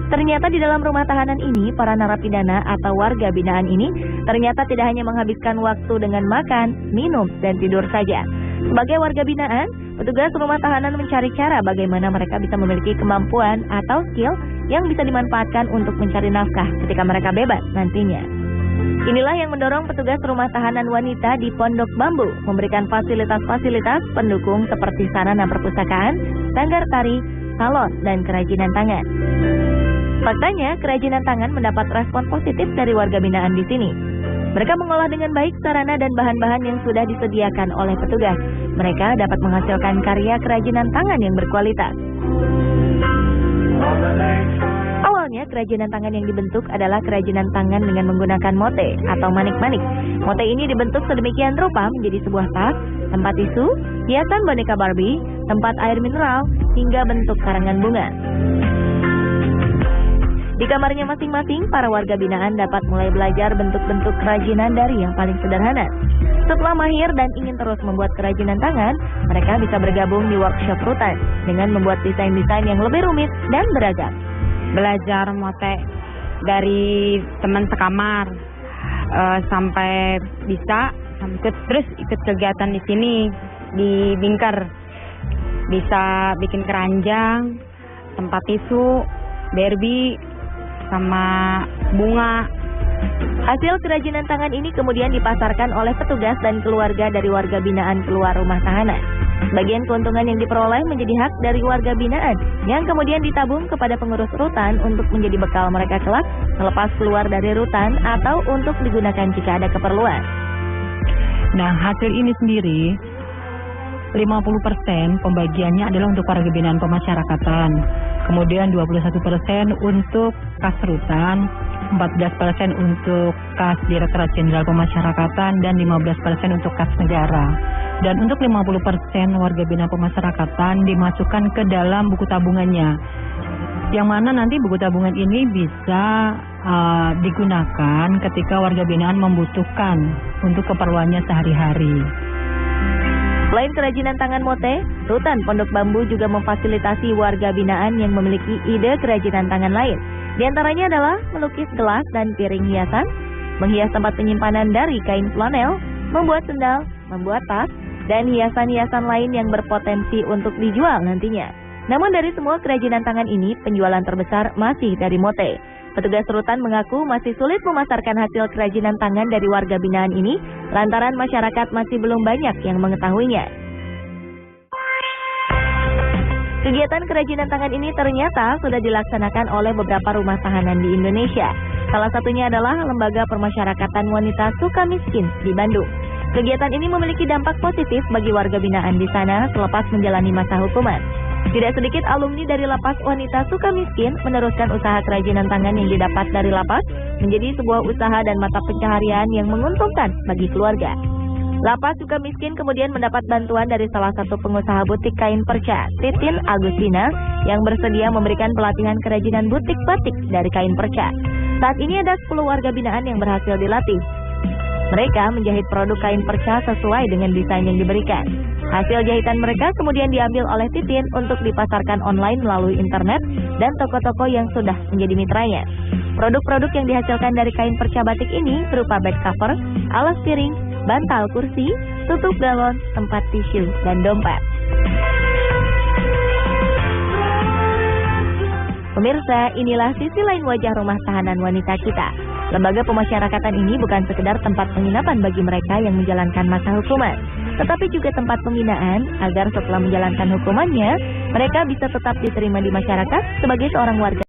Ternyata di dalam rumah tahanan ini, para narapidana atau warga binaan ini ternyata tidak hanya menghabiskan waktu dengan makan, minum, dan tidur saja. Sebagai warga binaan, petugas rumah tahanan mencari cara bagaimana mereka bisa memiliki kemampuan atau skill yang bisa dimanfaatkan untuk mencari nafkah ketika mereka bebas nantinya. Inilah yang mendorong petugas rumah tahanan wanita di Pondok Bambu memberikan fasilitas-fasilitas pendukung seperti sarana perpustakaan, sanggar tari, salon, dan kerajinan tangan. Faktanya, kerajinan tangan mendapat respon positif dari warga binaan di sini. Mereka mengolah dengan baik sarana dan bahan-bahan yang sudah disediakan oleh petugas. Mereka dapat menghasilkan karya kerajinan tangan yang berkualitas. Awalnya, kerajinan tangan yang dibentuk adalah kerajinan tangan dengan menggunakan mote atau manik-manik. Mote ini dibentuk sedemikian rupa menjadi sebuah tas, tempat tisu, hiasan boneka Barbie, tempat air mineral, hingga bentuk karangan bunga. Di kamarnya masing-masing, para warga binaan dapat mulai belajar bentuk-bentuk kerajinan dari yang paling sederhana. Setelah mahir dan ingin terus membuat kerajinan tangan, mereka bisa bergabung di workshop rutan dengan membuat desain-desain yang lebih rumit dan beragam. Belajar mote dari teman sekamar sampai bisa terus ikut kegiatan di sini di Bingker, bisa bikin keranjang, tempat tisu, Barbie, sama bunga. Hasil kerajinan tangan ini kemudian dipasarkan oleh petugas dan keluarga dari warga binaan keluar rumah tahanan. Bagian keuntungan yang diperoleh menjadi hak dari warga binaan yang kemudian ditabung kepada pengurus rutan untuk menjadi bekal mereka kelak selepas keluar dari rutan atau untuk digunakan jika ada keperluan. Nah, hasil ini sendiri 50% pembagiannya adalah untuk warga binaan pemasyarakatan. Kemudian 21% untuk kas rutan, 14% untuk kas Direktorat Jenderal Pemasyarakatan, dan 15% untuk kas negara. Dan untuk 50% warga binaan pemasyarakatan dimasukkan ke dalam buku tabungannya. Yang mana nanti buku tabungan ini bisa digunakan ketika warga binaan membutuhkan untuk keperluannya sehari-hari. Selain kerajinan tangan mote, Rutan Pondok Bambu juga memfasilitasi warga binaan yang memiliki ide kerajinan tangan lain. Di antaranya adalah melukis gelas dan piring hiasan, menghias tempat penyimpanan dari kain flanel, membuat sendal, membuat tas, dan hiasan-hiasan lain yang berpotensi untuk dijual nantinya. Namun dari semua kerajinan tangan ini, penjualan terbesar masih dari mote. Petugas rutan mengaku masih sulit memasarkan hasil kerajinan tangan dari warga binaan ini lantaran masyarakat masih belum banyak yang mengetahuinya. Kegiatan kerajinan tangan ini ternyata sudah dilaksanakan oleh beberapa rumah tahanan di Indonesia. Salah satunya adalah Lembaga Permasyarakatan Wanita Sukamiskin di Bandung. Kegiatan ini memiliki dampak positif bagi warga binaan di sana selepas menjalani masa hukuman. Tidak sedikit alumni dari Lapas Wanita Sukamiskin meneruskan usaha kerajinan tangan yang didapat dari lapas menjadi sebuah usaha dan mata pencaharian yang menguntungkan bagi keluarga. Lapas Sukamiskin kemudian mendapat bantuan dari salah satu pengusaha butik kain perca, Titin Agustina, yang bersedia memberikan pelatihan kerajinan butik batik dari kain perca. Saat ini ada 10 warga binaan yang berhasil dilatih. Mereka menjahit produk kain perca sesuai dengan desain yang diberikan. Hasil jahitan mereka kemudian diambil oleh Titin untuk dipasarkan online melalui internet dan toko-toko yang sudah menjadi mitranya. Produk-produk yang dihasilkan dari kain perca batik ini berupa bed cover, alas piring, bantal kursi, tutup galon, tempat tisu, dan dompet. Pemirsa, inilah sisi lain wajah rumah tahanan wanita kita. Lembaga pemasyarakatan ini bukan sekedar tempat penginapan bagi mereka yang menjalankan masa hukuman, tetapi juga tempat pembinaan agar setelah menjalankan hukumannya, mereka bisa tetap diterima di masyarakat sebagai seorang warga